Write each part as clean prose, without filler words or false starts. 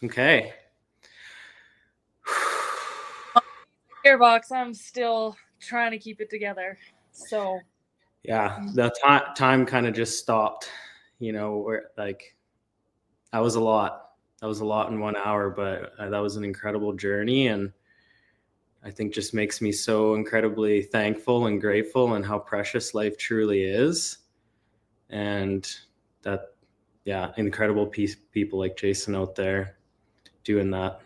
Okay. Gearbox, I'm still trying to keep it together. So, Yeah, the time kind of just stopped. Where like that was a lot. That was a lot in 1 hour, but that was an incredible journey, and I think just makes me so incredibly thankful and grateful, and how precious life truly is, and that, yeah, incredible people like Jason out there doing that.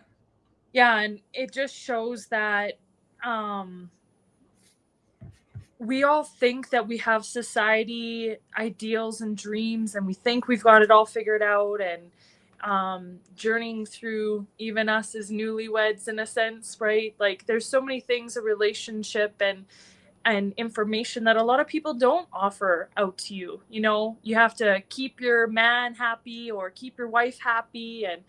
yeah, and it just shows that we all think that we have society ideals and dreams, and we think we've got it all figured out, and journeying through even us as newlyweds in a sense, right? Like there's so many things, a relationship and information that a lot of people don't offer out to you. You have to keep your man happy or keep your wife happy, and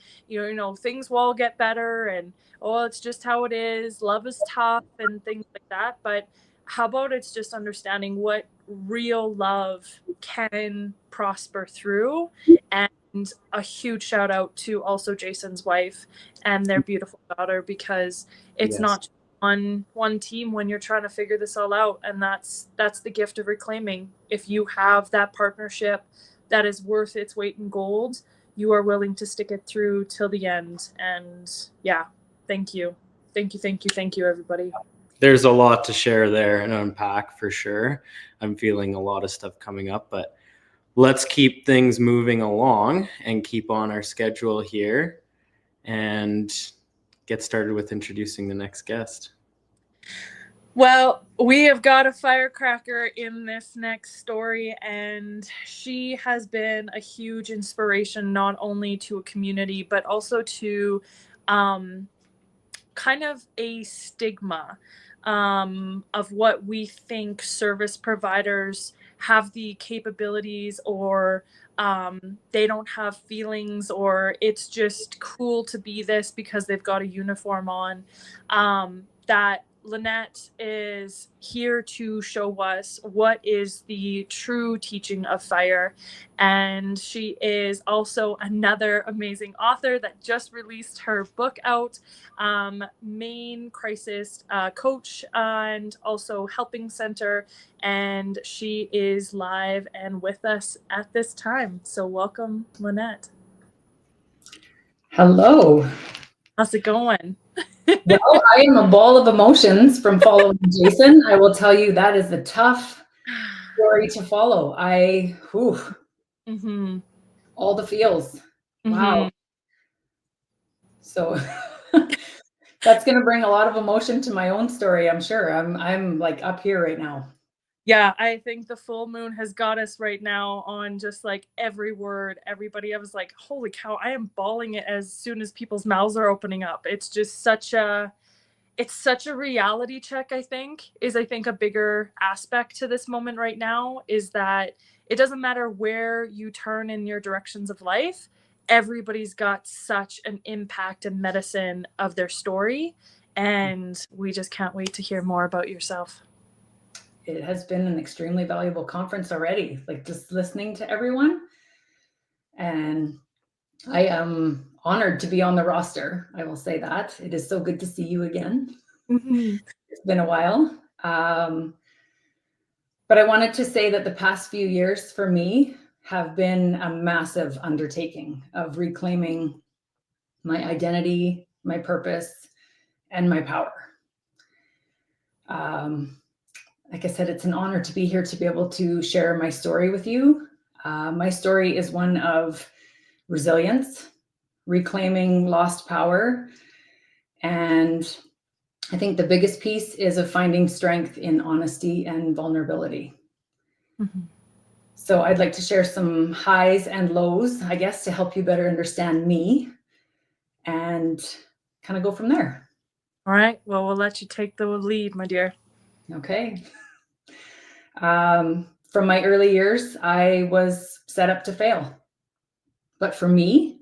things will all get better, and oh, it's just how it is, love is tough and things like that. But how about it's just understanding what real love can prosper through. And a huge shout out to also Jason's wife and their beautiful daughter, because it's Yes. not one team when you're trying to figure this all out. And that's the gift of reclaiming. If you have that partnership that is worth its weight in gold, you are willing to stick it through till the end. And yeah, thank you, thank you, everybody. There's a lot to share there and unpack for sure. I'm feeling a lot of stuff coming up, but let's keep things moving along and keep on our schedule here and get started with introducing the next guest. Well, we have got a firecracker in this next story, and she has been a huge inspiration, not only to a community, but also to kind of a stigma of what we think service providers have the capabilities, or they don't have feelings, or it's just cool to be this because they've got a uniform on. That Lynnette is here to show us what is the true teaching of fire. And she is also another amazing author that just released her book out, main crisis coach and also helping center. And she is live and with us at this time. So welcome, Lynnette. Hello. How's it going? Well, I am a ball of emotions from following Jason. I will tell you that is a tough story to follow. Mm-hmm. All the feels. Mm-hmm. Wow. So that's going to bring a lot of emotion to my own story, I'm sure. I'm like up here right now. Yeah, I think the full moon has got us right now on just like every word, everybody. I was like, holy cow, I am bawling it as soon as people's mouths are opening up. It's such a reality check. I think a bigger aspect to this moment right now is that it doesn't matter where you turn in your directions of life, everybody's got such an impact and medicine of their story, and we just can't wait to hear more about yourself. It has been an extremely valuable conference already, like just listening to everyone. And I am honored to be on the roster. I will say that. It is so good to see you again. Mm-hmm. It's been a while. But I wanted to say that the past few years for me have been a massive undertaking of reclaiming my identity, my purpose, and my power. Um, like I said, it's an honor to be here to be able to share my story with you. My story is one of resilience, reclaiming lost power, and I think the biggest piece is of finding strength in honesty and vulnerability. Mm-hmm. So I'd like to share some highs and lows, I guess, to help you better understand me and kind of go from there. All right. Well, we'll let you take the lead, my dear. Okay. From my early years, I was set up to fail. But for me,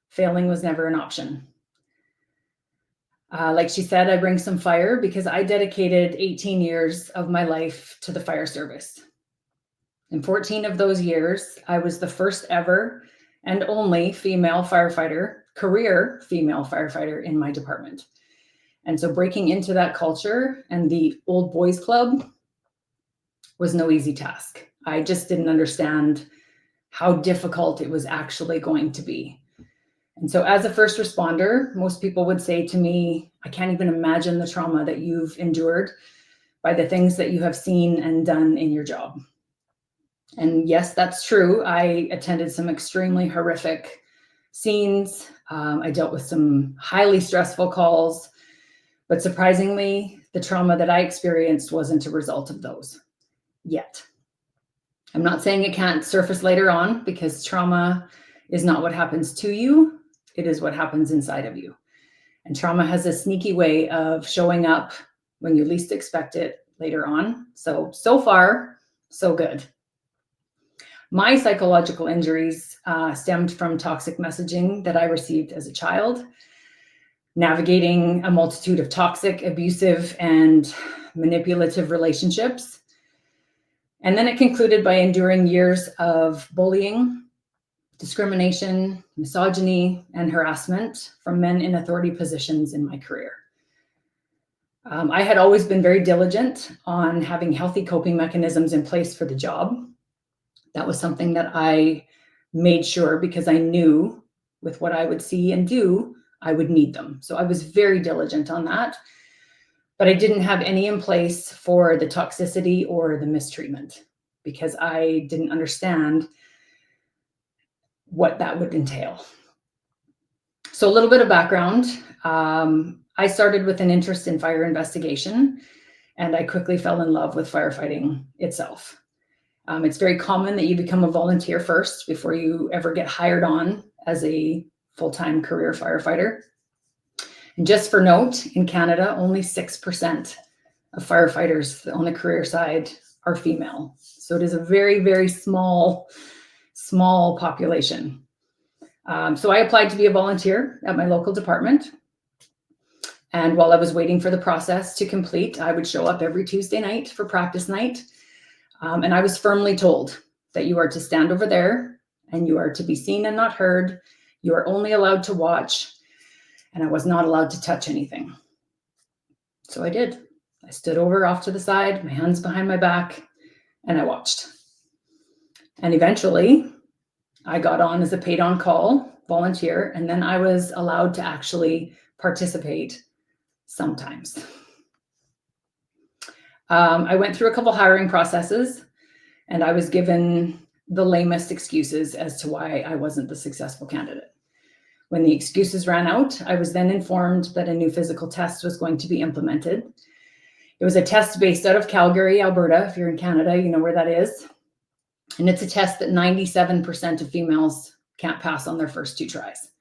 failing was never an option. Like she said, I bring some fire because I dedicated 18 years of my life to the fire service. In 14 of those years, I was the first ever and only female firefighter career female firefighter in my department. And so breaking into that culture and the old boys club was no easy task. I just didn't understand how difficult it was actually going to be. And so as a first responder, most people would say to me, I can't even imagine the trauma that you've endured by the things that you have seen and done in your job. And yes, that's true. I attended some extremely horrific scenes. I dealt with some highly stressful calls, but surprisingly, the trauma that I experienced wasn't a result of those yet. I'm not saying it can't surface later on, because trauma is not what happens to you. It is what happens inside of you. And trauma has a sneaky way of showing up when you least expect it later on. So far, so good. My psychological injuries stemmed from toxic messaging that I received as a child, navigating a multitude of toxic, abusive, and manipulative relationships. And then it concluded by enduring years of bullying, discrimination, misogyny, and harassment from men in authority positions in my career. I had always been very diligent on having healthy coping mechanisms in place for the job. That was something that I made sure, because I knew with what I would see and do, I would need them. So I was very diligent on that, but I didn't have any in place for the toxicity or the mistreatment, because I didn't understand what that would entail. So a little bit of background. I started with an interest in fire investigation, and I quickly fell in love with firefighting itself. It's very common that you become a volunteer first before you ever get hired on as a full-time career firefighter. And just for note, in Canada, only 6% of firefighters on the career side are female. So it is a very, very small population. So I applied to be a volunteer at my local department. And while I was waiting for the process to complete, I would show up every Tuesday night for practice night. And I was firmly told that you are to stand over there and you are to be seen and not heard. You are only allowed to watch, and I was not allowed to touch anything. So I did. I stood over off to the side, my hands behind my back, and I watched. And eventually I got on as a paid on call volunteer, and then I was allowed to actually participate sometimes. I went through a couple hiring processes, and I was given the lamest excuses as to why I wasn't the successful candidate. When the excuses ran out, I was then informed that a new physical test was going to be implemented. It was a test based out of Calgary, Alberta. If you're in Canada, you know where that is. And it's a test that 97% of females can't pass on their first 2 tries.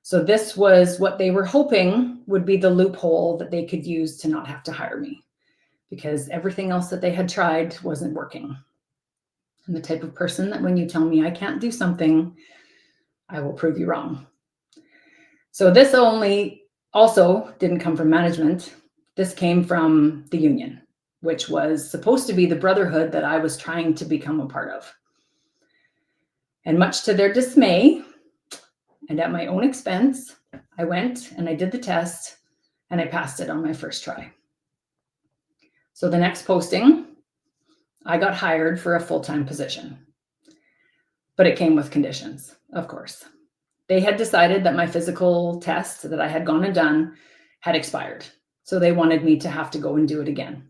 So this was what they were hoping would be the loophole that they could use to not have to hire me, because everything else that they had tried wasn't working. I'm the type of person that when you tell me I can't do something, I will prove you wrong. So this also didn't come from management. This came from the union, which was supposed to be the brotherhood that I was trying to become a part of. And much to their dismay, and at my own expense, I went and I did the test, and I passed it on my first try. So the next posting, I got hired for a full-time position, but it came with conditions, of course. They had decided that my physical test that I had gone and done had expired. So they wanted me to have to go and do it again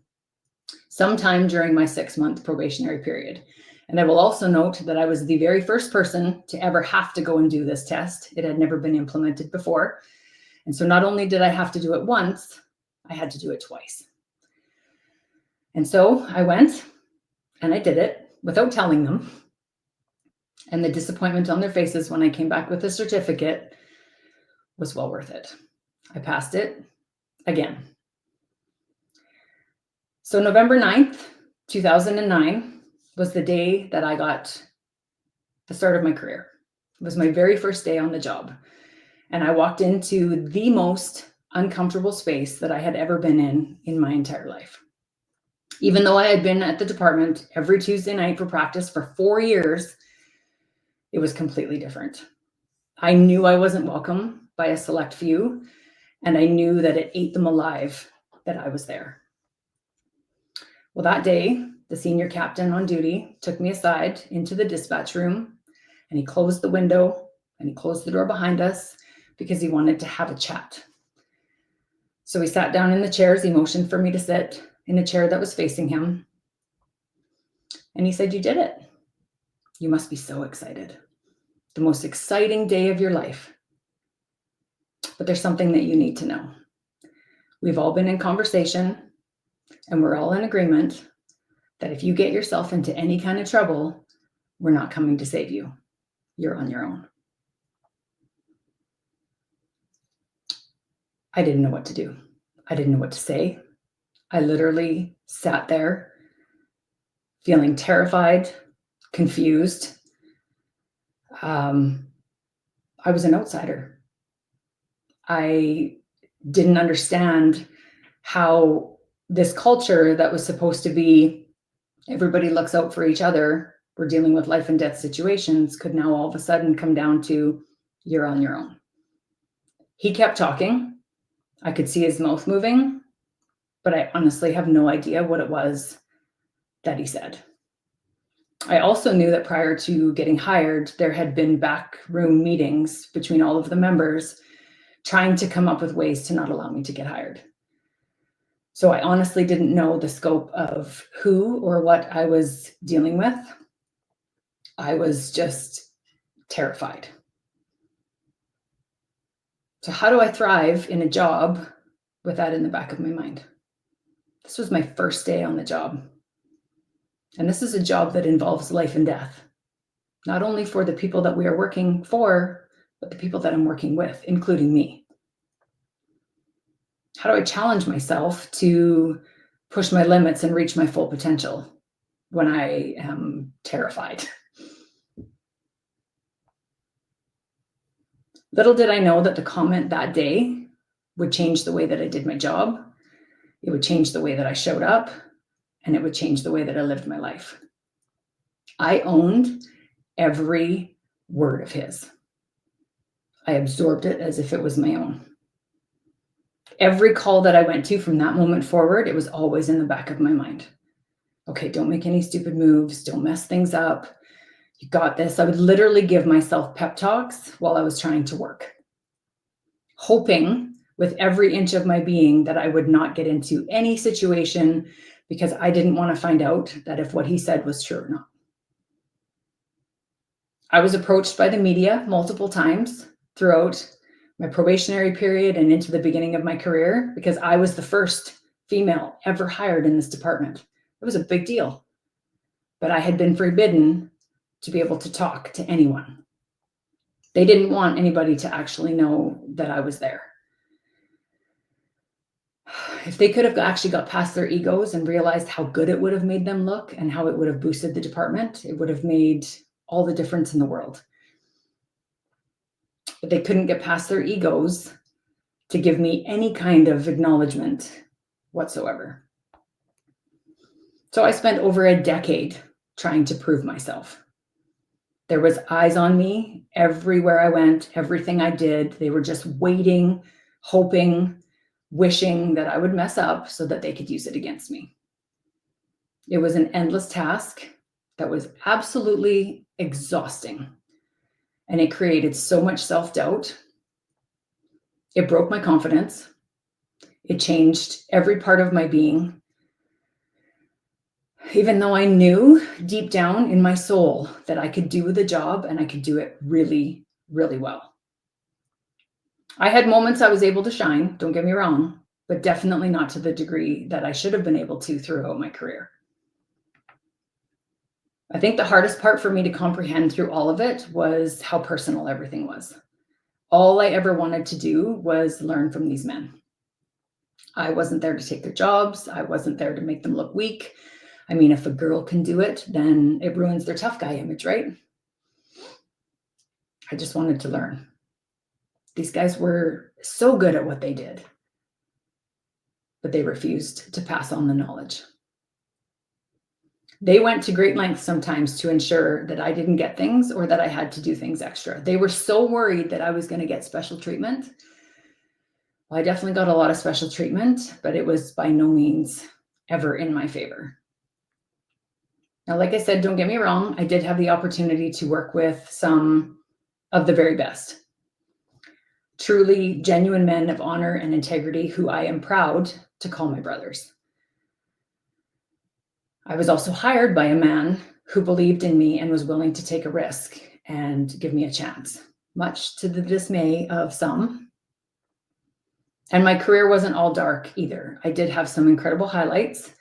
sometime during my 6-month probationary period. And I will also note that I was the very first person to ever have to go and do this test. It had never been implemented before. And so not only did I have to do it once, I had to do it twice. And so I went and I did it without telling them. And the disappointment on their faces when I came back with a certificate was well worth it. I passed it again. So November 9th, 2009 was the day that I got the start of my career. It was my very first day on the job. And I walked into the most uncomfortable space that I had ever been in my entire life. Even though I had been at the department every Tuesday night for practice for 4 years, it was completely different. I knew I wasn't welcome by a select few, and I knew that it ate them alive that I was there. Well, that day, the senior captain on duty took me aside into the dispatch room, and he closed the window and he closed the door behind us because he wanted to have a chat. So he sat down in the chairs. He motioned for me to sit in a chair that was facing him. And he said, "You did it. You must be so excited. The most exciting day of your life. But there's something that you need to know. We've all been in conversation, and we're all in agreement that if you get yourself into any kind of trouble, we're not coming to save you. You're on your own." I didn't know what to do. I didn't know what to say. I literally sat there feeling terrified, confused. I was an outsider. I didn't understand how this culture that was supposed to be everybody looks out for each other, we're dealing with life and death situations, could now all of a sudden come down to you're on your own. He kept talking. I could see his mouth moving, but I honestly have no idea what it was that he said. I also knew that prior to getting hired, there had been backroom meetings between all of the members trying to come up with ways to not allow me to get hired. So I honestly didn't know the scope of who or what I was dealing with. I was just terrified. So how do I thrive in a job with that in the back of my mind? This was my first day on the job. And this is a job that involves life and death, not only for the people that we are working for, but the people that I'm working with, including me. How do I challenge myself to push my limits and reach my full potential when I am terrified? Little did I know that the comment that day would change the way that I did my job. It would change the way that I showed up, and it would change the way that I lived my life. I owned every word of his. I absorbed it as if it was my own. Every call that I went to from that moment forward, it was always in the back of my mind. Okay, don't make any stupid moves. Don't mess things up. You got this. I would literally give myself pep talks while I was trying to work, hoping with every inch of my being that I would not get into any situation because I didn't want to find out that if what he said was true or not. I was approached by the media multiple times throughout my probationary period and into the beginning of my career because I was the first female ever hired in this department. It was a big deal, but I had been forbidden to be able to talk to anyone. They didn't want anybody to actually know that I was there. If they could have actually got past their egos and realized how good it would have made them look and how it would have boosted the department, it would have made all the difference in the world. But they couldn't get past their egos to give me any kind of acknowledgement whatsoever. So I spent over a decade trying to prove myself. There was eyes on me everywhere I went, everything I did. They were just waiting, hoping, wishing that I would mess up so that they could use it against me. It was an endless task that was absolutely exhausting. And it created so much self-doubt. It broke my confidence. It changed every part of my being. Even though I knew deep down in my soul that I could do the job and I could do it really, really well. I had moments I was able to shine, don't get me wrong, but definitely not to the degree that I should have been able to throughout my career. I think the hardest part for me to comprehend through all of it was how personal everything was. All I ever wanted to do was learn from these men. I wasn't there to take their jobs. I wasn't there to make them look weak. I mean, if a girl can do it, then it ruins their tough guy image, right? I just wanted to learn. These guys were so good at what they did, but they refused to pass on the knowledge. They went to great lengths sometimes to ensure that I didn't get things or that I had to do things extra. They were so worried that I was going to get special treatment. Well, I definitely got a lot of special treatment, but it was by no means ever in my favor. Now, like I said, don't get me wrong, I did have the opportunity to work with some of the very best. Truly genuine men of honor and integrity who I am proud to call my brothers. I was also hired by a man who believed in me and was willing to take a risk and give me a chance, much to the dismay of some. And my career wasn't all dark either. I did have some incredible highlights.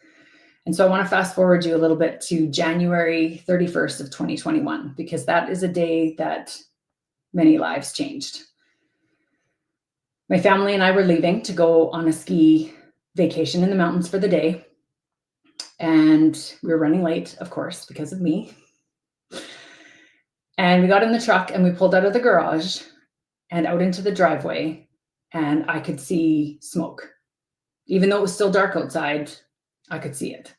And so I want to fast forward you a little bit to January 31st of 2021, because that is a day that many lives changed. My family and I were leaving to go on a ski vacation in the mountains for the day. And we were running late, of course, because of me. And we got in the truck and we pulled out of the garage and out into the driveway, and I could see smoke. Even though it was still dark outside, I could see it.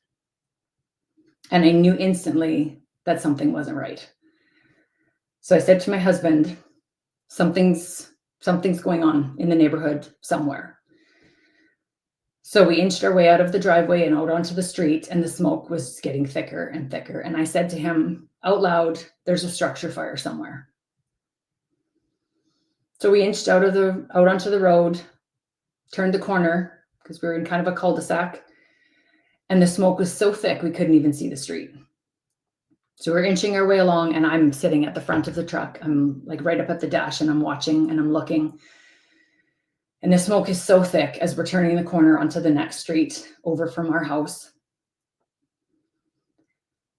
And I knew instantly that something wasn't right. So I said to my husband, something's going on in the neighborhood somewhere. So we inched our way out of the driveway and out onto the street, and the smoke was getting thicker and thicker. And I said to him out loud, there's a structure fire somewhere. So we inched out onto the road, turned the corner because we were in kind of a cul-de-sac, and the smoke was so thick we couldn't even see the street. So we're inching our way along, and I'm sitting at the front of the truck. I'm like right up at the dash, and I'm watching and I'm looking. And the smoke is so thick as we're turning the corner onto the next street over from our house.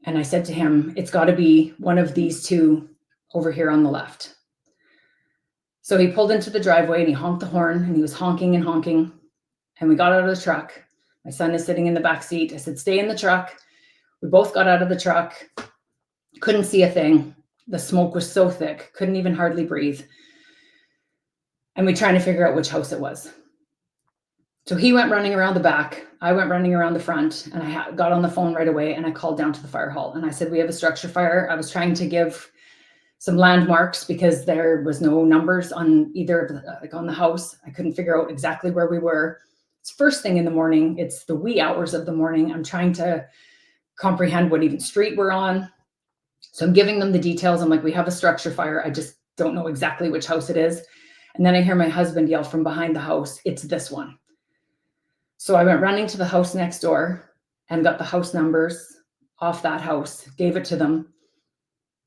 And I said to him, it's got to be one of these two over here on the left. So he pulled into the driveway and he honked the horn, and he was honking and honking. And we got out of the truck. My son is sitting in the back seat. I said, stay in the truck. We both got out of the truck. Couldn't see a thing. The smoke was so thick, couldn't even hardly breathe. And we trying to figure out which house it was. So he went running around the back. I went running around the front, and I got on the phone right away, and I called down to the fire hall. And I said, we have a structure fire. I was trying to give some landmarks because there was no numbers on either, like on the house. I couldn't figure out exactly where we were. It's first thing in the morning. It's the wee hours of the morning. I'm trying to comprehend what even street we're on. So I'm giving them the details. I'm like, we have a structure fire. I just don't know exactly which house it is. And then I hear my husband yell from behind the house, it's this one. So I went running to the house next door and got the house numbers off that house, gave it to them,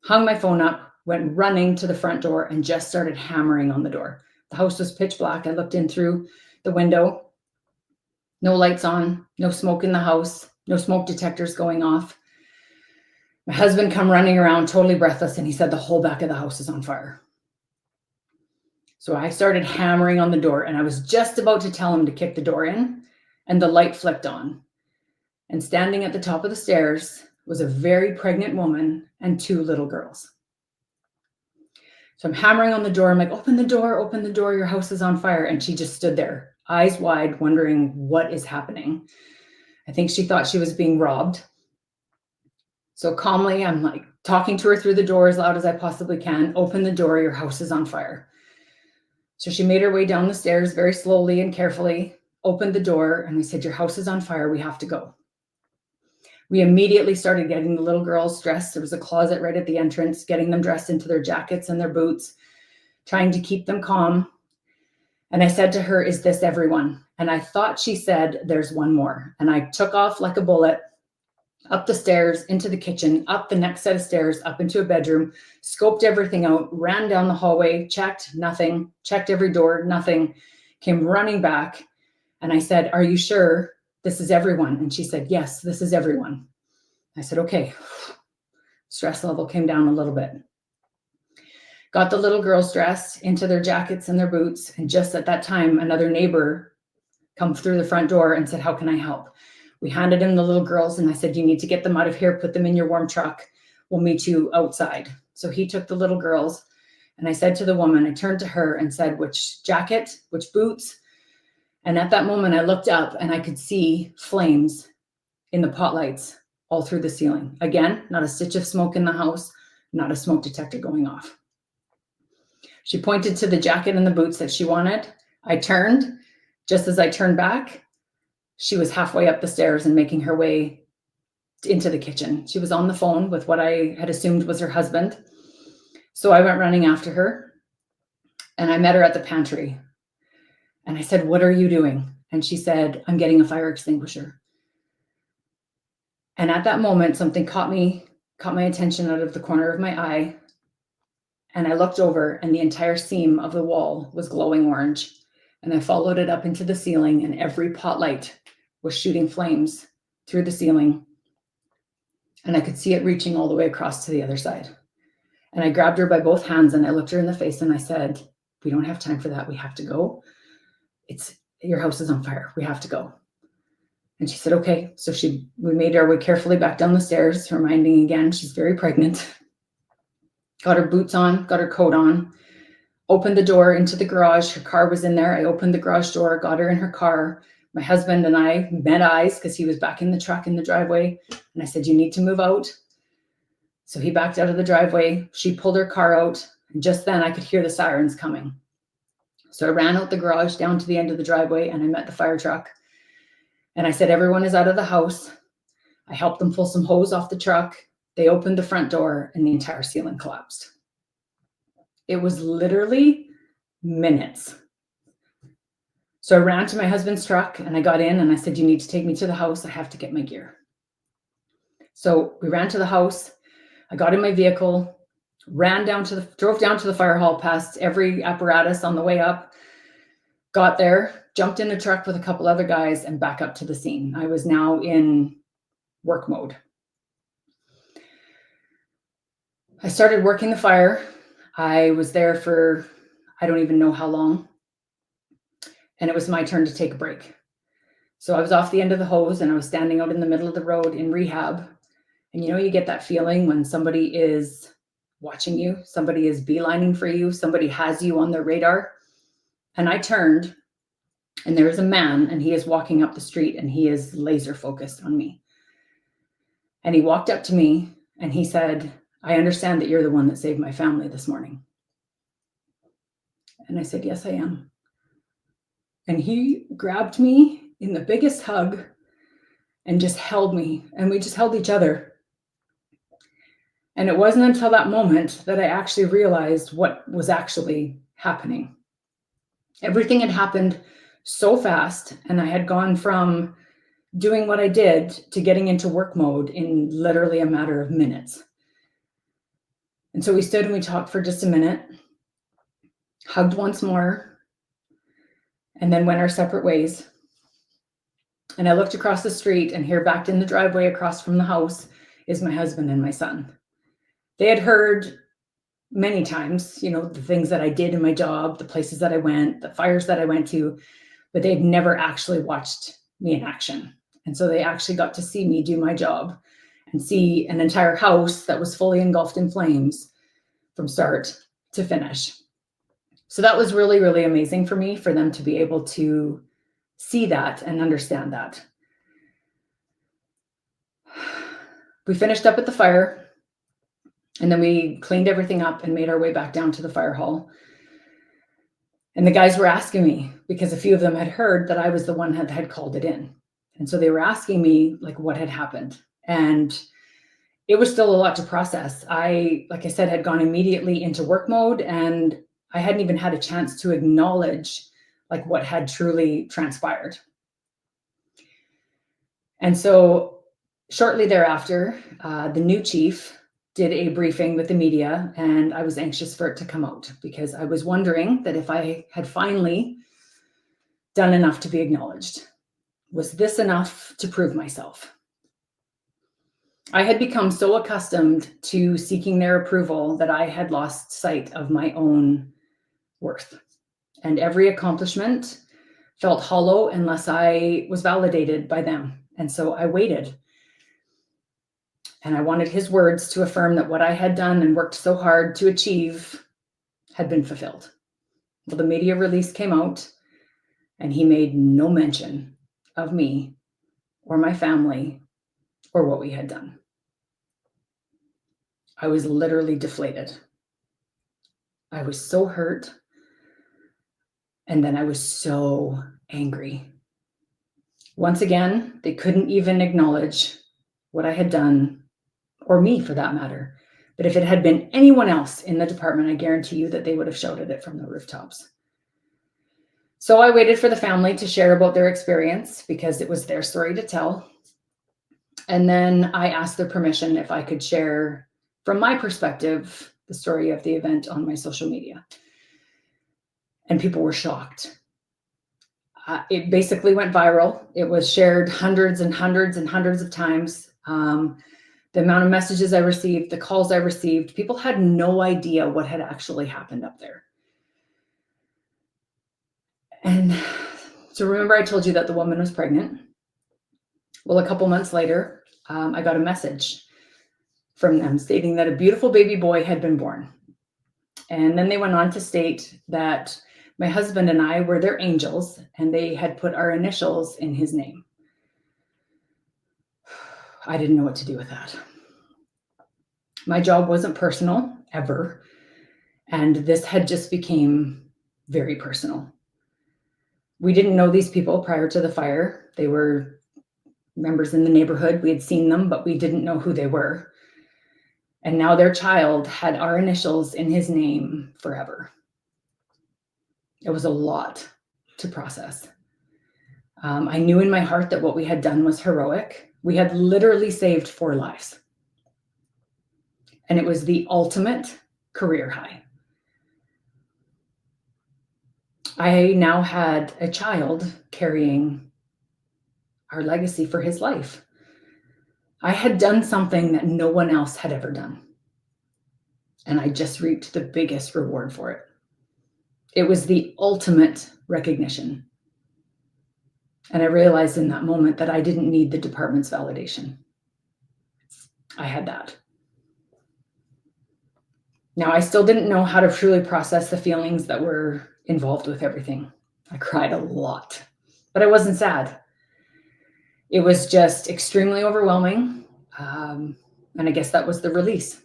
hung my phone up, went running to the front door, and just started hammering on the door. The house was pitch black. I looked in through the window. No lights on, no smoke in the house, no smoke detectors going off. My husband come running around totally breathless, and he said the whole back of the house is on fire. So I started hammering on the door, and I was just about to tell him to kick the door in, and the light flicked on. And standing at the top of the stairs was a very pregnant woman and two little girls. So I'm hammering on the door. I'm like, open the door, your house is on fire. And she just stood there, eyes wide, wondering what is happening. I think she thought she was being robbed. So calmly, I'm like talking to her through the door as loud as I possibly can. Open the door, your house is on fire. So she made her way down the stairs very slowly and carefully, opened the door, and we said, your house is on fire, we have to go. We immediately started getting the little girls dressed. There was a closet right at the entrance, getting them dressed into their jackets and their boots, trying to keep them calm. And I said to her, is this everyone? And I thought she said, there's one more. And I took off like a bullet, up the stairs, into the kitchen, up the next set of stairs, up into a bedroom, scoped everything out, ran down the hallway, checked, nothing, checked every door, nothing, came running back. And I said, are you sure this is everyone? And she said, yes, this is everyone. I said, okay. Stress level came down a little bit. Got the little girls dressed into their jackets and their boots. And just at that time, another neighbor come through the front door and said, how can I help? We handed him the little girls, and I said, you need to get them out of here, put them in your warm truck. We'll meet you outside. So he took the little girls, and I said to the woman, I turned to her and said, which jacket, which boots? And at that moment, I looked up and I could see flames in the pot lights all through the ceiling. Again, not a stitch of smoke in the house, not a smoke detector going off. She pointed to the jacket and the boots that she wanted. I turned. Just as I turned back, she was halfway up the stairs and making her way into the kitchen. She was on the phone with what I had assumed was her husband. So I went running after her and I met her at the pantry. And I said, "What are you doing?" And she said, "I'm getting a fire extinguisher." And at that moment, something caught my attention out of the corner of my eye. And I looked over and the entire seam of the wall was glowing orange. And I followed it up into the ceiling and every pot light was shooting flames through the ceiling. And I could see it reaching all the way across to the other side. And I grabbed her by both hands and I looked her in the face and I said, "We don't have time for that. We have to go. Your house is on fire. We have to go." And she said, "Okay." So we made our way carefully back down the stairs, reminding again, she's very pregnant. Got her boots on, got her coat on, opened the door into the garage. Her car was in there. I opened the garage door, got her in her car. My husband and I met eyes because he was back in the truck in the driveway. And I said, "You need to move out." So he backed out of the driveway. She pulled her car out. And just then I could hear the sirens coming. So I ran out the garage down to the end of the driveway and I met the fire truck. And I said, "Everyone is out of the house." I helped them pull some hose off the truck. They opened the front door and the entire ceiling collapsed. It was literally minutes. So I ran to my husband's truck and I got in and I said, "You need to take me to the house. I have to get my gear." So we ran to the house. I got in my vehicle, drove down to the fire hall, past every apparatus on the way up, got there, jumped in the truck with a couple other guys and back up to the scene. I was now in work mode. I started working the fire. I was there for, I don't even know how long. And it was my turn to take a break. So I was off the end of the hose and I was standing out in the middle of the road in rehab. And you get that feeling when somebody is watching you, somebody is beelining for you, somebody has you on their radar. And I turned and there is a man and he is walking up the street and he is laser focused on me. And he walked up to me and he said, "I understand that you're the one that saved my family this morning." And I said, "Yes, I am." And he grabbed me in the biggest hug and just held me. And we just held each other. And it wasn't until that moment that I actually realized what was actually happening. Everything had happened so fast, and I had gone from doing what I did to getting into work mode in literally a matter of minutes. And so we stood and we talked for just a minute, hugged once more, and then went our separate ways. And I looked across the street, and here backed in the driveway across from the house is my husband and my son. They had heard many times, the things that I did in my job, the places that I went, the fires that I went to, but they'd never actually watched me in action. And so they actually got to see me do my job and see an entire house that was fully engulfed in flames from start to finish. So that was really, really amazing for me, for them to be able to see that and understand that. We finished up at the fire. And then we cleaned everything up and made our way back down to the fire hall. And the guys were asking me, because a few of them had heard that I was the one that had called it in. And so they were asking me what had happened. And it was still a lot to process. Like I said, had gone immediately into work mode and I hadn't even had a chance to acknowledge what had truly transpired. And so shortly thereafter, the new chief did a briefing with the media, and I was anxious for it to come out because I was wondering that if I had finally done enough to be acknowledged. Was this enough to prove myself? I had become so accustomed to seeking their approval that I had lost sight of my own worth. And every accomplishment felt hollow unless I was validated by them. And so I waited. And I wanted his words to affirm that what I had done and worked so hard to achieve had been fulfilled. Well, the media release came out, and he made no mention of me or my family or what we had done. I was literally deflated. I was so hurt. And then I was so angry. Once again, they couldn't even acknowledge what I had done, or me for that matter. But if it had been anyone else in the department, I guarantee you that they would have shouted it from the rooftops. So I waited for the family to share about their experience because it was their story to tell. And then I asked their permission if I could share, from my perspective, the story of the event on my social media. And people were shocked. It basically went viral. It was shared hundreds and hundreds and hundreds of times. The amount of messages I received, the calls I received, people had no idea what had actually happened up there. And so remember I told you that the woman was pregnant. Well, a couple months later, I got a message from them stating that a beautiful baby boy had been born. And then they went on to state that my husband and I were their angels, and they had put our initials in his name. I didn't know what to do with that. My job wasn't personal, ever. And this had just became very personal. We didn't know these people prior to the fire. They were members in the neighborhood. We had seen them, but we didn't know who they were. And now their child had our initials in his name forever. It was a lot to process. I knew in my heart that what we had done was heroic. We had literally saved 4 lives. And it was the ultimate career high. I now had a child carrying our legacy for his life. I had done something that no one else had ever done. And I just reaped the biggest reward for it. It was the ultimate recognition. And I realized in that moment that I didn't need the department's validation. I had that. Now, I still didn't know how to truly process the feelings that were involved with everything. I cried a lot, but I wasn't sad. It was just extremely overwhelming. And I guess that was the release.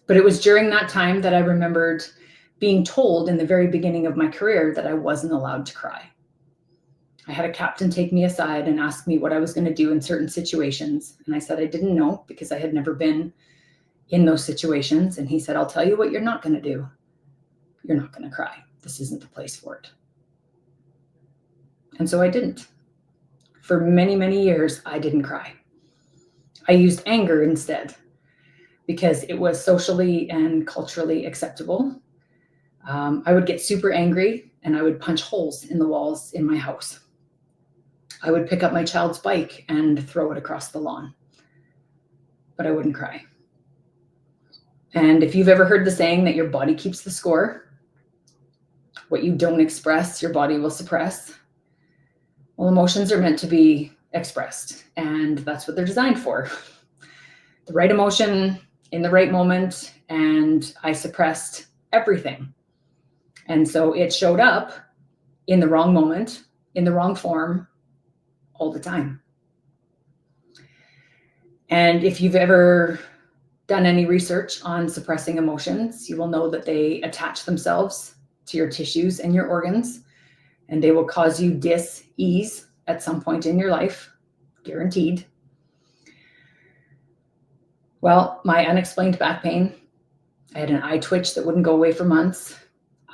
But it was during that time that I remembered being told in the very beginning of my career that I wasn't allowed to cry. I had a captain take me aside and ask me what I was going to do in certain situations. And I said I didn't know because I had never been in those situations. And he said, I'll tell you what you're not going to do. You're not going to cry. This isn't the place for it. And so I didn't. For many, many years, I didn't cry. I used anger instead because it was socially and culturally acceptable. I would get super angry and I would punch holes in the walls in my house. I would pick up my child's bike and throw it across the lawn, but I wouldn't cry. And if you've ever heard the saying that your body keeps the score, what you don't express, your body will suppress. Well, emotions are meant to be expressed, and that's what they're designed for. The right emotion in the right moment, and I suppressed everything. And so it showed up in the wrong moment, in the wrong form, all the time. And if you've ever done any research on suppressing emotions, you will know that they attach themselves to your tissues and your organs, and they will cause you dis-ease at some point in your life, guaranteed. Well, my unexplained back pain, I had an eye twitch that wouldn't go away for months.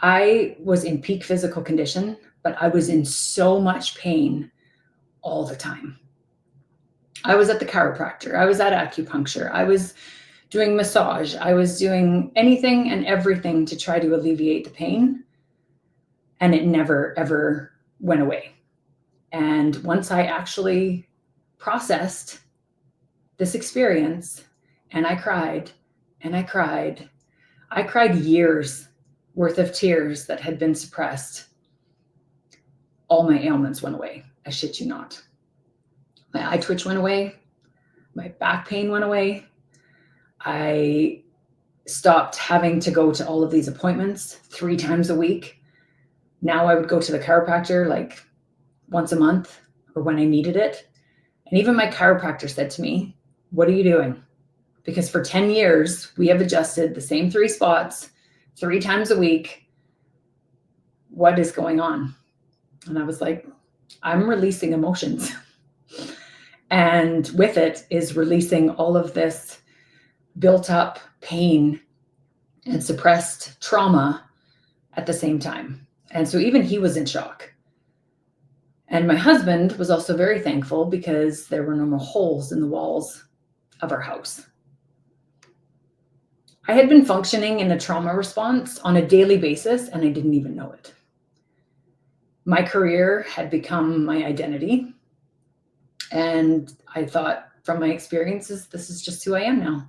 I was in peak physical condition, but I was in so much pain all the time. I was at the chiropractor. I was at acupuncture. I was doing massage. I was doing anything and everything to try to alleviate the pain. And it never, ever went away. And once I actually processed this experience and I cried and I cried, I cried years worth of tears that had been suppressed. All my ailments went away. I shit you not. My eye twitch went away. My back pain went away. I stopped having to go to all of these appointments 3 times a week. Now I would go to the chiropractor like once a month or when I needed it. And even my chiropractor said to me, what are you doing? Because for 10 years, we have adjusted the same 3 spots 3 times a week. What is going on? And I was like, I'm releasing emotions. And with it is releasing all of this built up pain and suppressed trauma at the same time. And so even he was in shock. And my husband was also very thankful because there were no more holes in the walls of our house. I had been functioning in a trauma response on a daily basis, and I didn't even know it. My career had become my identity. And I thought, from my experiences, this is just who I am now.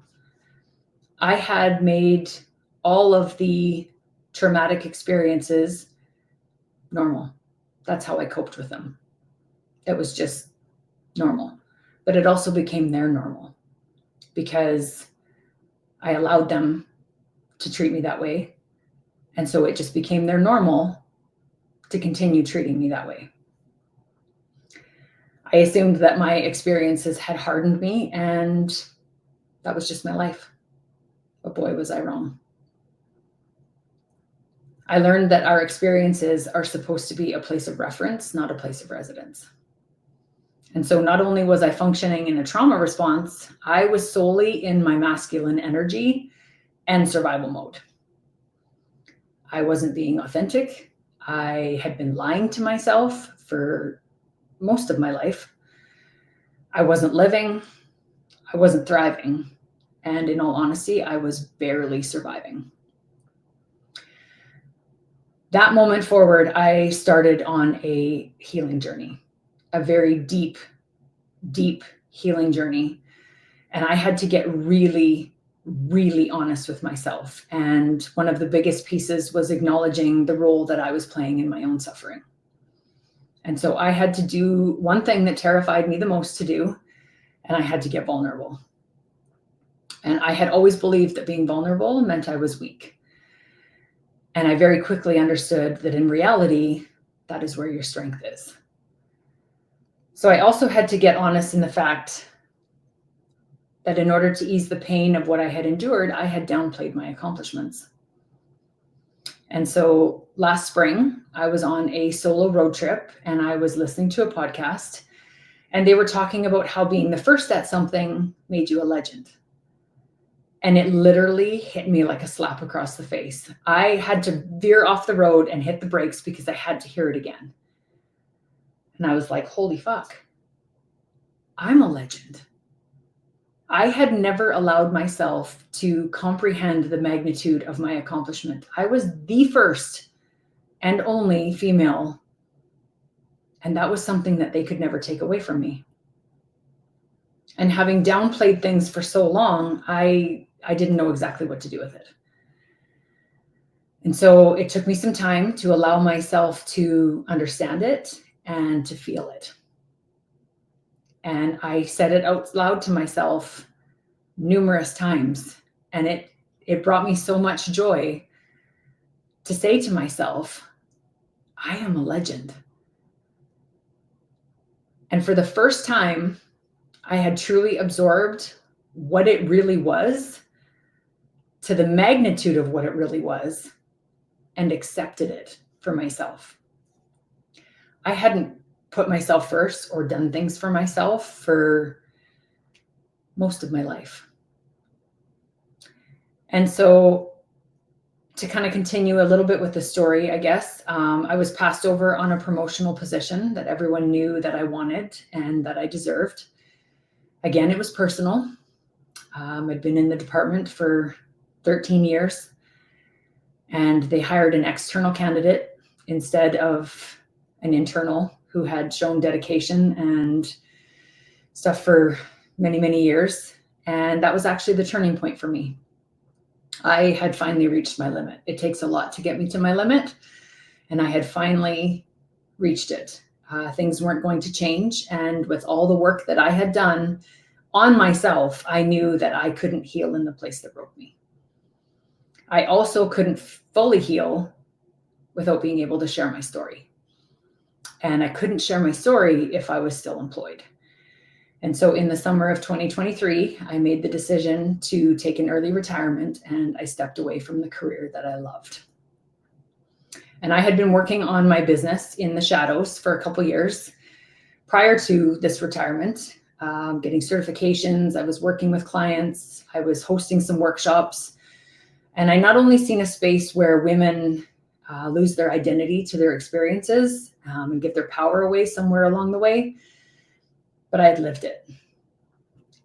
I had made all of the traumatic experiences normal. That's how I coped with them. It was just normal. But it also became their normal because I allowed them to treat me that way. And so it just became their normal to continue treating me that way. I assumed that my experiences had hardened me, and that was just my life. But boy, was I wrong. I learned that our experiences are supposed to be a place of reference, not a place of residence. And so not only was I functioning in a trauma response, I was solely in my masculine energy and survival mode. I wasn't being authentic. I had been lying to myself for most of my life. I wasn't living. I wasn't thriving. And in all honesty, I was barely surviving. That moment forward, I started on a healing journey, a very deep, deep healing journey. And I had to get really, really honest with myself. And one of the biggest pieces was acknowledging the role that I was playing in my own suffering. And so I had to do one thing that terrified me the most to do, and I had to get vulnerable. And I had always believed that being vulnerable meant I was weak. And I very quickly understood that in reality, that is where your strength is. So I also had to get honest in the fact that in order to ease the pain of what I had endured, I had downplayed my accomplishments. And so last spring, I was on a solo road trip and I was listening to a podcast, and they were talking about how being the first at something made you a legend. And it literally hit me like a slap across the face. I had to veer off the road and hit the brakes because I had to hear it again. And I was like, holy fuck, I'm a legend. I had never allowed myself to comprehend the magnitude of my accomplishment. I was the first and only female, and that was something that they could never take away from me. And having downplayed things for so long, I didn't know exactly what to do with it. And so it took me some time to allow myself to understand it and to feel it. And I said it out loud to myself numerous times. And it brought me so much joy to say to myself, I am a legend. And for the first time, I had truly absorbed what it really was, to the magnitude of what it really was, and accepted it for myself. I hadn't put myself first or done things for myself for most of my life. And so to kind of continue a little bit with the story, I guess, I was passed over on a promotional position that everyone knew that I wanted and that I deserved. Again, it was personal. I'd been in the department for 13 years, and they hired an external candidate instead of an internal who had shown dedication and stuff for many, many years. And that was actually the turning point for me. I had finally reached my limit. It takes a lot to get me to my limit, and I had finally reached it. Things weren't going to change. And with all the work that I had done on myself, I knew that I couldn't heal in the place that broke me. I also couldn't fully heal without being able to share my story. And I couldn't share my story if I was still employed. And so in the summer of 2023, I made the decision to take an early retirement, and I stepped away from the career that I loved. And I had been working on my business in the shadows for a couple years prior to this retirement, getting certifications. I was working with clients. I was hosting some workshops. And I not only seen a space where women lose their identity to their experiences and give their power away somewhere along the way, but I had lived it.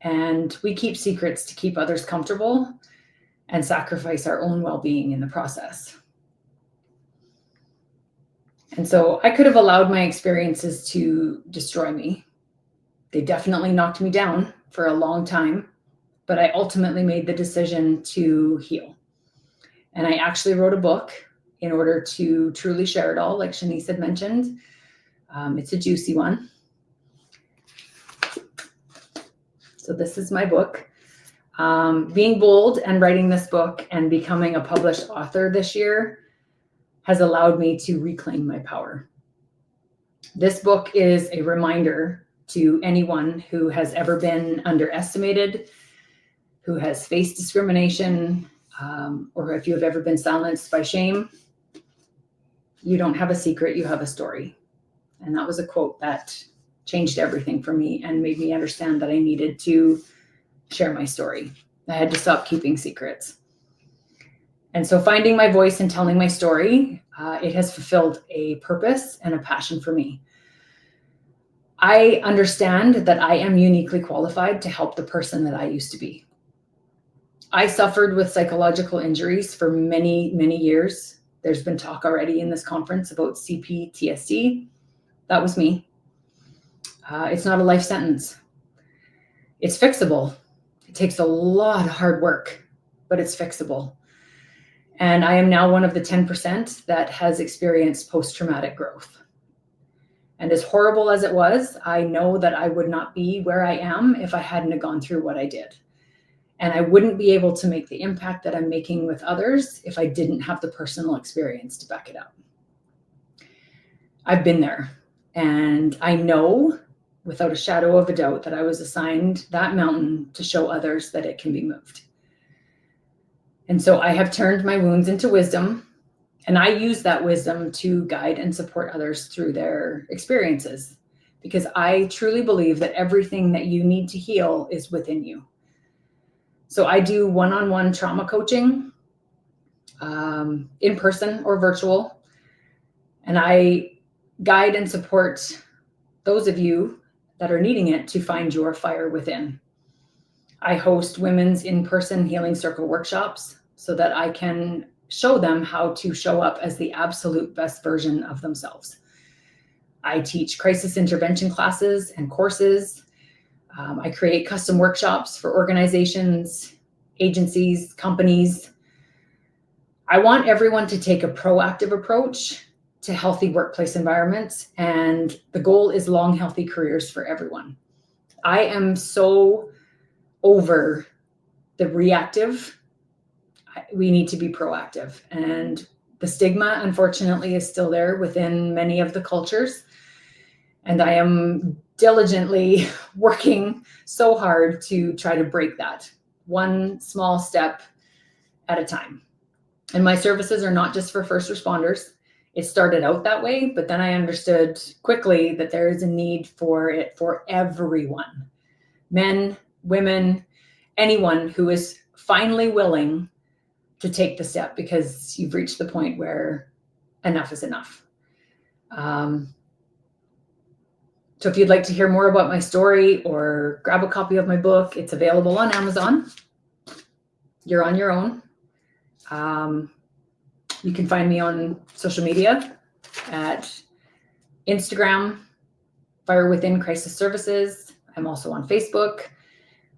And we keep secrets to keep others comfortable and sacrifice our own well-being in the process. And so I could have allowed my experiences to destroy me. They definitely knocked me down for a long time, but I ultimately made the decision to heal. And I actually wrote a book in order to truly share it all, like Shanice had mentioned. It's a juicy one. So this is my book. Being bold and writing this book and becoming a published author this year has allowed me to reclaim my power. This book is a reminder to anyone who has ever been underestimated, who has faced discrimination, or if you have ever been silenced by shame. You don't have a secret, you have a story. And that was a quote that changed everything for me and made me understand that I needed to share my story. I had to stop keeping secrets. And so finding my voice and telling my story, it has fulfilled a purpose and a passion for me. I understand that I am uniquely qualified to help the person that I used to be. I suffered with psychological injuries for many, many years. There's been talk already in this conference about CPTSD. That was me. It's not a life sentence. It's fixable. It takes a lot of hard work, but it's fixable. And I am now one of the 10% that has experienced post-traumatic growth. And as horrible as it was, I know that I would not be where I am if I hadn't gone through what I did. And I wouldn't be able to make the impact that I'm making with others if I didn't have the personal experience to back it up. I've been there, and I know without a shadow of a doubt that I was assigned that mountain to show others that it can be moved. And so I have turned my wounds into wisdom, and I use that wisdom to guide and support others through their experiences, because I truly believe that everything that you need to heal is within you. So I do one-on-one trauma coaching, in person or virtual, and I guide and support those of you that are needing it to find your fire within. I host women's in-person healing circle workshops so that I can show them how to show up as the absolute best version of themselves. I teach crisis intervention classes and courses. I create custom workshops for organizations, agencies, companies. I want everyone to take a proactive approach to healthy workplace environments, and the goal is long, healthy careers for everyone. I am so over the reactive. We need to be proactive, and the stigma, unfortunately, is still there within many of the cultures. And I am diligently working so hard to try to break that one small step at a time. And my services are not just for first responders. It started out that way, but then I understood quickly that there is a need for it for everyone. Men, women, anyone who is finally willing to take the step, because you've reached the point where enough is enough. So if you'd like to hear more about my story or grab a copy of my book, it's available on Amazon. You're on your own. You can find me on social media at Instagram, Fire Within Crisis Services. I'm also on Facebook.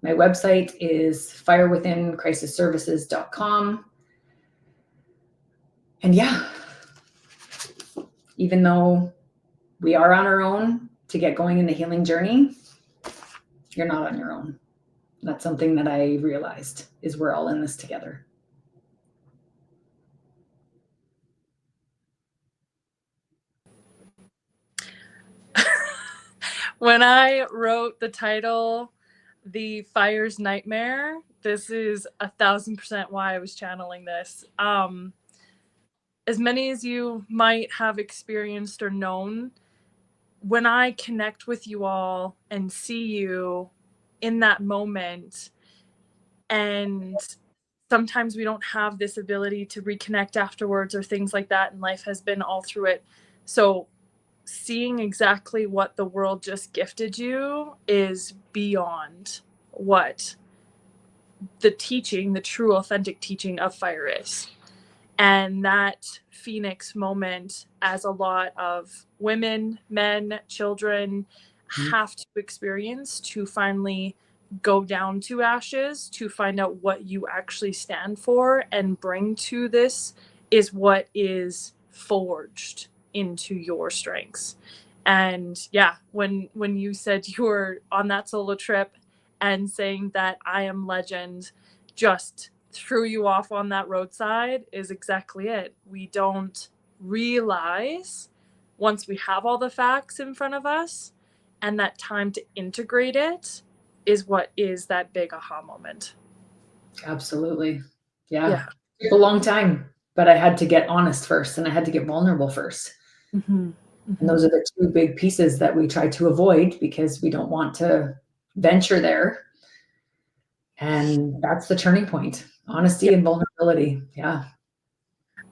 My website is firewithincrisisservices.com. And yeah, even though we are on our own to get going in the healing journey, you're not on your own. That's something that I realized, is we're all in this together. When I wrote the title, The Fire's Nightmare, this is 1,000% why I was channeling this. As many as you might have experienced or known, when I connect with you all and see you in that moment, and sometimes we don't have this ability to reconnect afterwards or things like that, and life has been all through it. So seeing exactly what the world just gifted you is beyond what the teaching, the true authentic teaching of fire is. And that phoenix moment, as a lot of women, men, children have to experience to finally go down to ashes, to find out what you actually stand for and bring to this, is what is forged into your strengths. And yeah, when you said you were on that solo trip and saying that I am legend just threw you off on that roadside, is exactly it. We don't realize, once we have all the facts in front of us and that time to integrate it, is what is that big aha moment. Absolutely. Yeah. Yeah. It took a long time, but I had to get honest first and I had to get vulnerable first. Mm-hmm. And those are the two big pieces that we try to avoid because we don't want to venture there. And that's the turning point. Honesty and vulnerability. Yeah.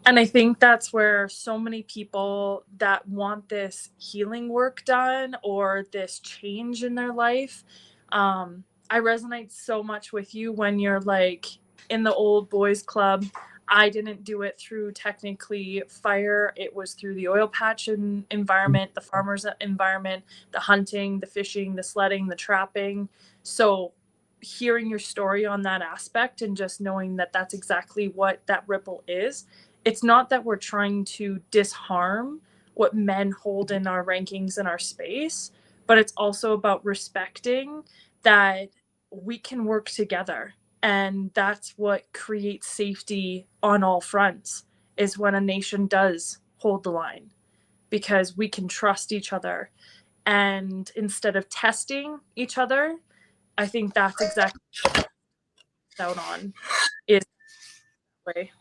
And I think that's where so many people that want this healing work done or this change in their life, I resonate so much with you when you're like in the old boys club. I didn't do it through technically fire. It was through the oil patch environment, the farmers environment, the hunting, the fishing, the sledding, the trapping. So hearing your story on that aspect and just knowing that that's exactly what that ripple is. It's not that we're trying to disharm what men hold in our rankings in our space, but it's also about respecting that we can work together. And that's what creates safety on all fronts, is when a nation does hold the line, because we can trust each other. And instead of testing each other, I think that's exactly what it's out on, is that way.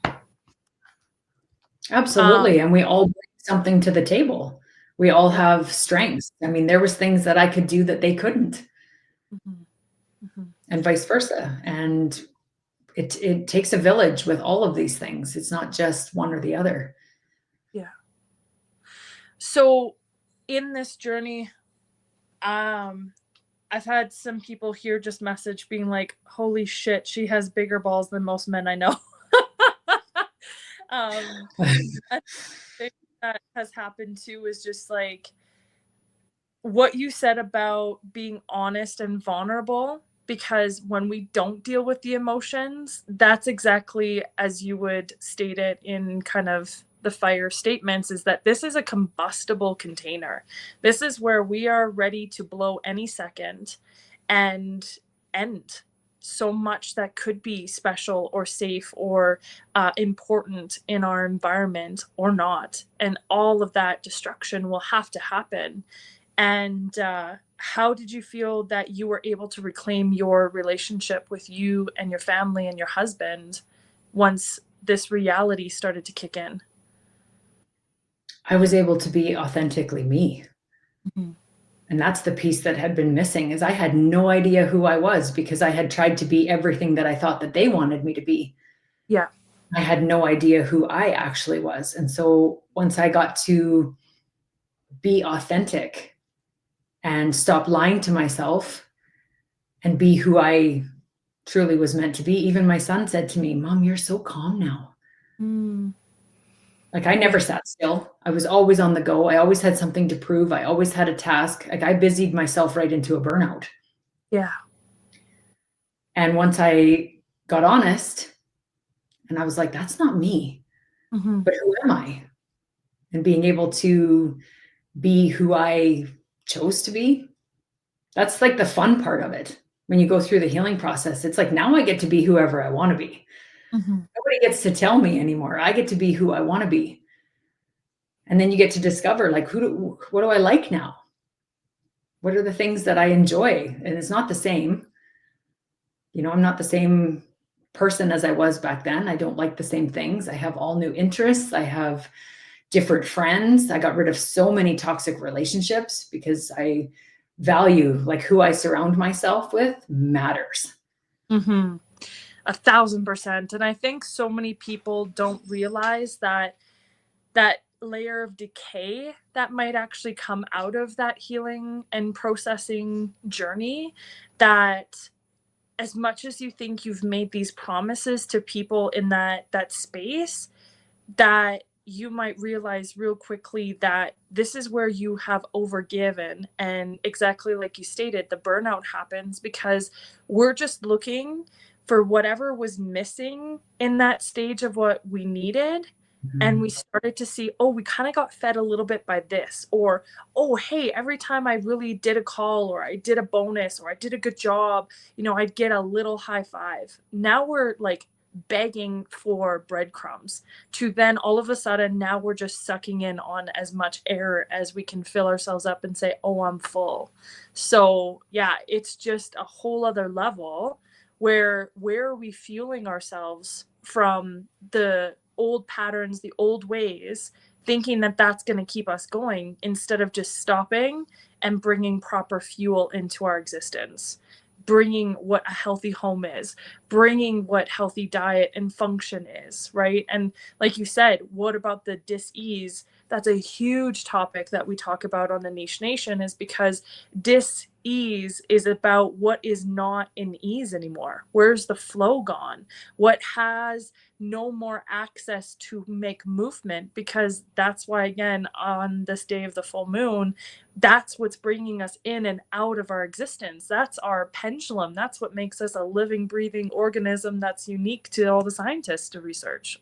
Absolutely. And we all bring something to the table. We all have strengths. I mean, there was things that I could do that they couldn't, and vice versa. And it takes a village with all of these things. It's not just one or the other. Yeah. So in this journey, I've had some people here just message being like, holy shit, she has bigger balls than most men I know. I think that has happened too, is just like what you said about being honest and vulnerable, because when we don't deal with the emotions, that's exactly as you would state it in kind of the fire statements, is that this is a combustible container. This is where we are ready to blow any second and end so much that could be special or safe or important in our environment or not. And all of that destruction will have to happen. And how did you feel that you were able to reclaim your relationship with you and your family and your husband once this reality started to kick in? I was able to be authentically me. Mm-hmm. And that's the piece that had been missing, is I had no idea who I was because I had tried to be everything that I thought that they wanted me to be. Yeah. I had no idea who I actually was. And so once I got to be authentic and stop lying to myself and be who I truly was meant to be, even my son said to me, Mom, you're so calm now. Like I never sat still. I was always on the go. I always had something to prove. I always had a task. Like I busied myself right into a burnout. Yeah. And once I got honest and I was like, that's not me, but who am I? And being able to be who I chose to be. That's like the fun part of it. When you go through the healing process, it's like, now I get to be whoever I want to be. Nobody gets to tell me anymore. I get to be who I want to be. And then you get to discover, like, what do I like now? What are the things that I enjoy? And it's not the same. You know, I'm not the same person as I was back then. I don't like the same things. I have all new interests. I have different friends. I got rid of so many toxic relationships because I value like who I surround myself with matters. Mm-hmm. 1,000%. And I think so many people don't realize that that layer of decay that might actually come out of that healing and processing journey, that as much as you think you've made these promises to people in that space, that you might realize real quickly that this is where you have overgiven. And exactly like you stated, the burnout happens because we're just looking for whatever was missing in that stage of what we needed. And we started to see, oh, we kind of got fed a little bit by this, or, oh, hey, every time I really did a call, or I did a bonus, or I did a good job, I'd get a little high five. Now we're like begging for breadcrumbs, to then all of a sudden now we're just sucking in on as much air as we can fill ourselves up and say, oh, I'm full. So yeah, it's just a whole other level where are we fueling ourselves from the old patterns, the old ways, thinking that that's going to keep us going, instead of just stopping and bringing proper fuel into our existence, bringing what a healthy home is, bringing what healthy diet and function is, right? And like you said, what about the dis-ease? That's a huge topic that we talk about on the Niche Nation, is because dis-ease is about what is not in ease anymore. Where's the flow gone? What has no more access to make movement? Because that's why, again, on this day of the full moon, that's what's bringing us in and out of our existence. That's our pendulum. That's what makes us a living, breathing organism that's unique to all the scientists to research.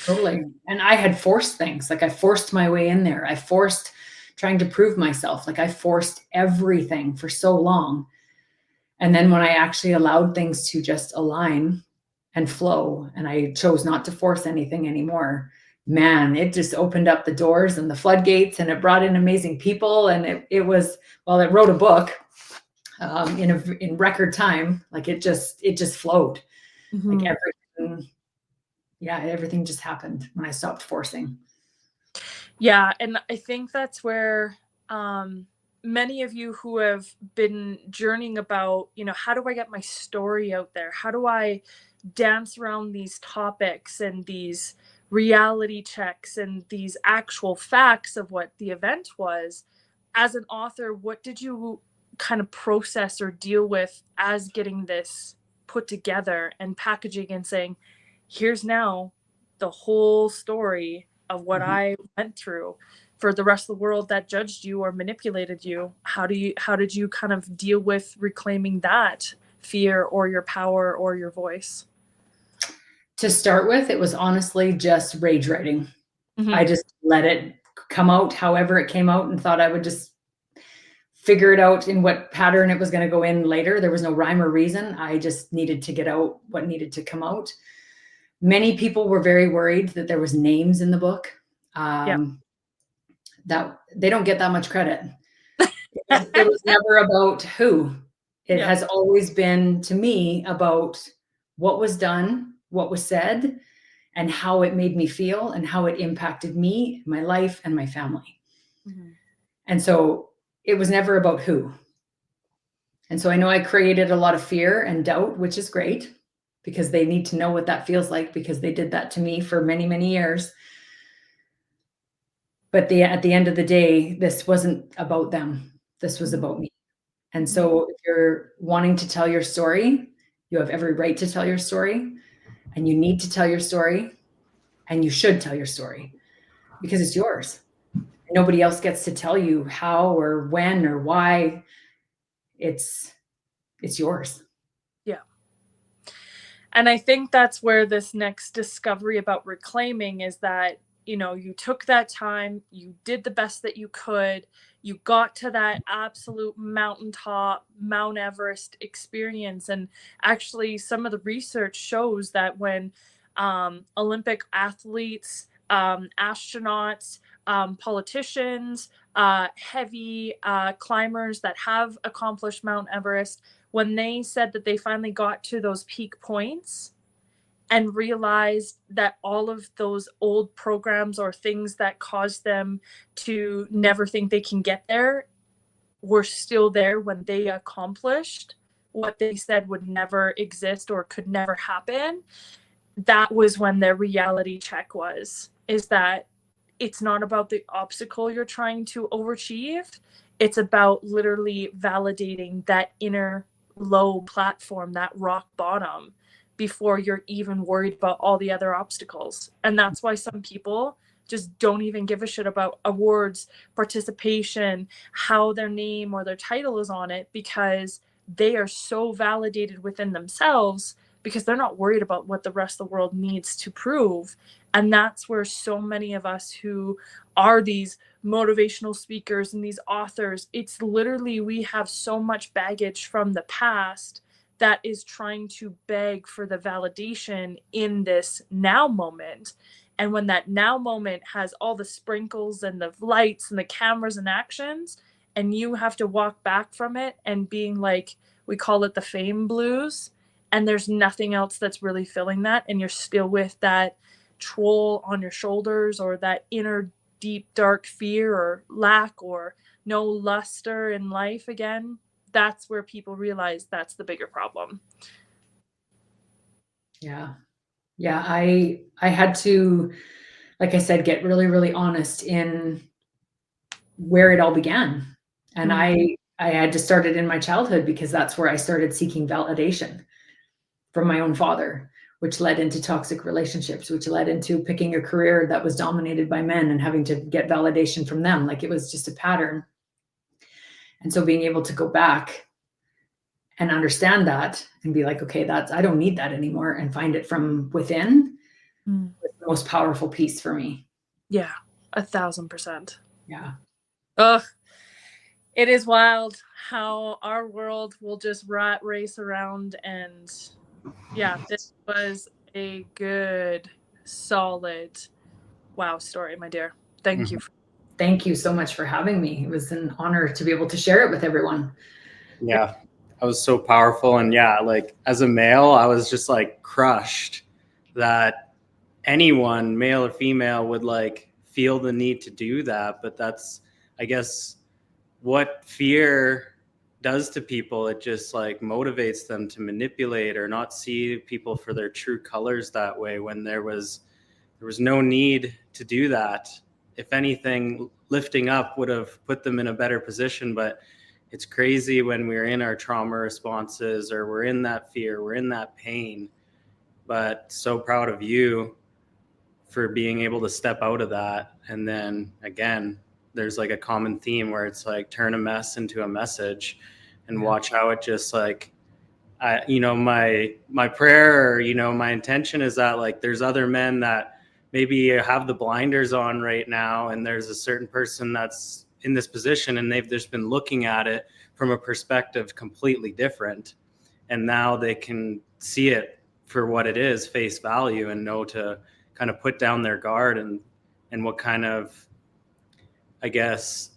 Totally. And I had forced things. Like I forced my way in there. I forced trying to prove myself. Like I forced everything for so long. And then when I actually allowed things to just align and flow, and I chose not to force anything anymore, man, it just opened up the doors and the floodgates, and it brought in amazing people. And it was, well, it wrote a book in record time. Like it just flowed. Mm-hmm. Like everything just happened when I stopped forcing. Yeah. And I think that's where many of you who have been journeying about, how do I get my story out there? How do I dance around these topics and these reality checks and these actual facts of what the event was? As an author, what did you kind of process or deal with as getting this put together and packaging and saying, here's now the whole story of what I went through? For the rest of the world that judged you or manipulated you, how did you kind of deal with reclaiming that fear or your power or your voice? To start with, it was honestly just rage writing. Mm-hmm. I just let it come out however it came out, and thought I would just figure it out in what pattern it was going to go in later. There was no rhyme or reason. I just needed to get out what needed to come out. Many people were very worried that there was names in the book. That they don't get that much credit. It was never about who. It has always been, to me, about what was done, what was said, and how it made me feel, and how it impacted me, my life, and my family. Mm-hmm. And so it was never about who. And so I know I created a lot of fear and doubt, which is great, because they need to know what that feels like, because they did that to me for many, many years. But at the end of the day, this wasn't about them. This was about me. And so if you're wanting to tell your story, you have every right to tell your story, and you need to tell your story, and you should tell your story, because it's yours. Nobody else gets to tell you how or when or why. It's yours. Yeah. And I think that's where this next discovery about reclaiming is that, you took that time, you did the best that you could, you got to that absolute mountaintop, Mount Everest experience. And actually, some of the research shows that when Olympic athletes astronauts, politicians, heavy climbers that have accomplished Mount Everest, when they said that they finally got to those peak points and realized that all of those old programs or things that caused them to never think they can get there were still there when they accomplished what they said would never exist or could never happen. That was when their reality check is that it's not about the obstacle you're trying to overachieve. It's about literally validating that inner low platform, that rock bottom, before you're even worried about all the other obstacles. And that's why some people just don't even give a shit about awards, participation, how their name or their title is on it, because they are so validated within themselves, because they're not worried about what the rest of the world needs to prove. And that's where so many of us who are these motivational speakers and these authors, it's literally, we have so much baggage from the past that is trying to beg for the validation in this now moment. And when that now moment has all the sprinkles and the lights and the cameras and actions, and you have to walk back from it and being like, we call it the fame blues, and there's nothing else that's really filling that, and you're still with that troll on your shoulders, or that inner deep dark fear or lack or no luster in life again, that's where people realize that's the bigger problem. Yeah. I had to, like I said, get really, really honest in where it all began. And I had to start it in my childhood, because that's where I started seeking validation from my own father, which led into toxic relationships, which led into picking a career that was dominated by men and having to get validation from them. Like, it was just a pattern. And so being able to go back and understand that and be like, okay, I don't need that anymore, and find it from within was the most powerful piece for me. Yeah, 1,000%. Yeah. Ugh. It is wild how our world will just rat race around. And yeah, this was a good, solid, wow story, my dear. Thank you. Thank you so much for having me. It was an honor to be able to share it with everyone. Yeah, that was so powerful. And yeah, like, as a male, I was just like crushed that anyone, male or female, would like feel the need to do that. But that's, I guess, what fear does to people. It just like motivates them to manipulate or not see people for their true colors that way, when there was no need to do that. If anything, lifting up would have put them in a better position. But it's crazy when we're in our trauma responses, or we're in that fear, we're in that pain. But so proud of you for being able to step out of that. And then again, there's like a common theme where it's like, turn a mess into a message, and watch how it just like, my prayer, or, my intention is that like, there's other men that maybe have the blinders on right now, and there's a certain person that's in this position, and they've just been looking at it from a perspective completely different. And now they can see it for what it is, face value, and know to kind of put down their guard, and what kind of, I guess,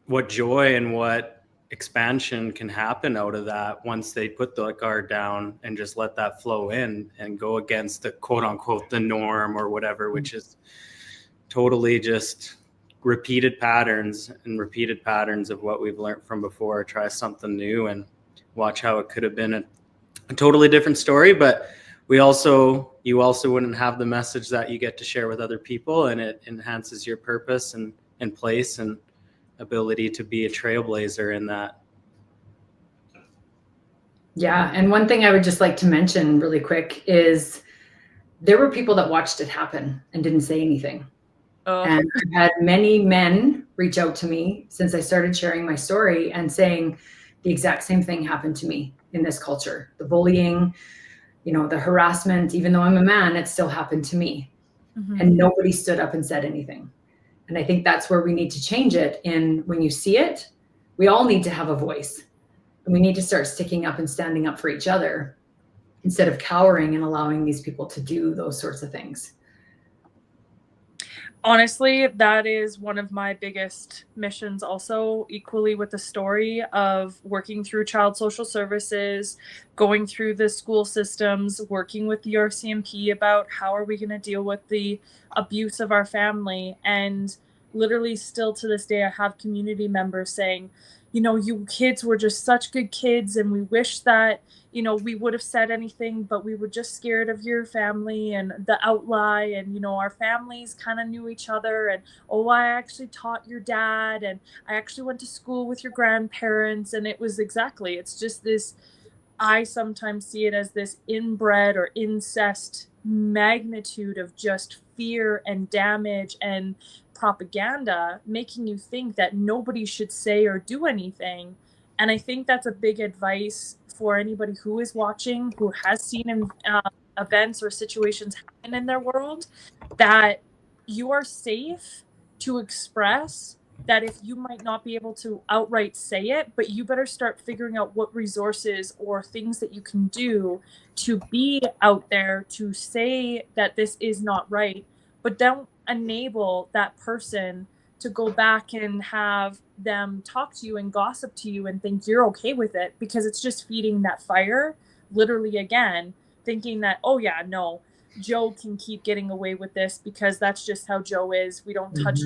what joy and what expansion can happen out of that once they put the guard down and just let that flow in and go against the quote unquote the norm or whatever, which is totally just repeated patterns of what we've learned from before. Try something new and watch how it could have been a totally different story. But you also wouldn't have the message that you get to share with other people, and it enhances your purpose and place and ability to be a trailblazer in that. Yeah. And one thing I would just like to mention really quick is there were people that watched it happen and didn't say anything. And I've had many men reach out to me since I started sharing my story and saying the exact same thing happened to me in this culture. The bullying, the harassment, even though I'm a man, it still happened to me. And nobody stood up and said anything. And I think that's where we need to change it. And when you see it, we all need to have a voice. And we need to start sticking up and standing up for each other instead of cowering and allowing these people to do those sorts of things. Honestly, that is one of my biggest missions also, equally with the story of working through child social services, going through the school systems, working with the RCMP about how are we going to deal with the abuse of our family. And literally still to this day, I have community members saying, you know, you kids were just such good kids, and we wish that, you know, we would have said anything, but we were just scared of your family and the outlie. And, you know, our families kind of knew each other. And, oh, I actually taught your dad. And I actually went to school with your grandparents. And it was exactly, it's just this, I sometimes see it as this inbred or incest magnitude of just fear and damage and propaganda, making you think that nobody should say or do anything. And I think that's a big advice for anybody who is watching, who has seen events or situations happen in their world, that you are safe to express, that if you might not be able to outright say it, but you better start figuring out what resources or things that you can do to be out there to say that this is not right, but don't enable that person to go back and have them talk to you and gossip to you and think you're okay with it, because it's just feeding that fire, literally, again, thinking that, oh yeah, no, Joe can keep getting away with this because that's just how Joe is. We don't touch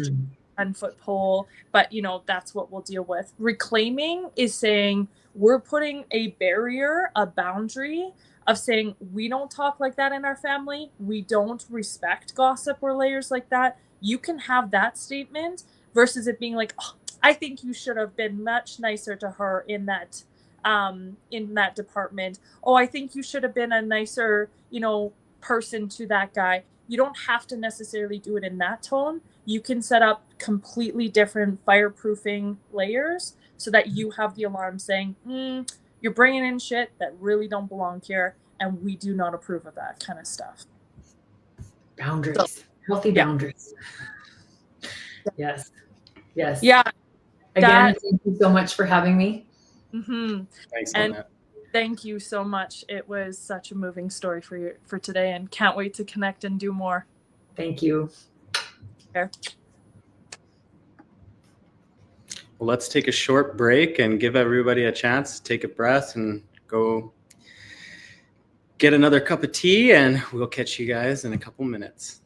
10-foot pole, but you know, that's what we'll deal with. Reclaiming is saying we're putting a barrier, a boundary of saying we don't talk like that in our family. We don't respect gossip or layers like that. You can have that statement versus it being like, oh, I think you should have been much nicer to her in that department. Oh, I think you should have been a nicer, you know, person to that guy. You don't have to necessarily do it in that tone. You can set up completely different fireproofing layers so that you have the alarm saying, you're bringing in shit that really don't belong here, and we do not approve of that kind of stuff. Boundaries, so, healthy boundaries. Yes. Yes. Yeah. Again, thank you so much for having me. Thanks, and Lynnette. Thank you so much. It was such a moving story for today, and can't wait to connect and do more. Thank you. Okay. Well, let's take a short break and give everybody a chance to take a breath and go get another cup of tea, and we'll catch you guys in a couple minutes.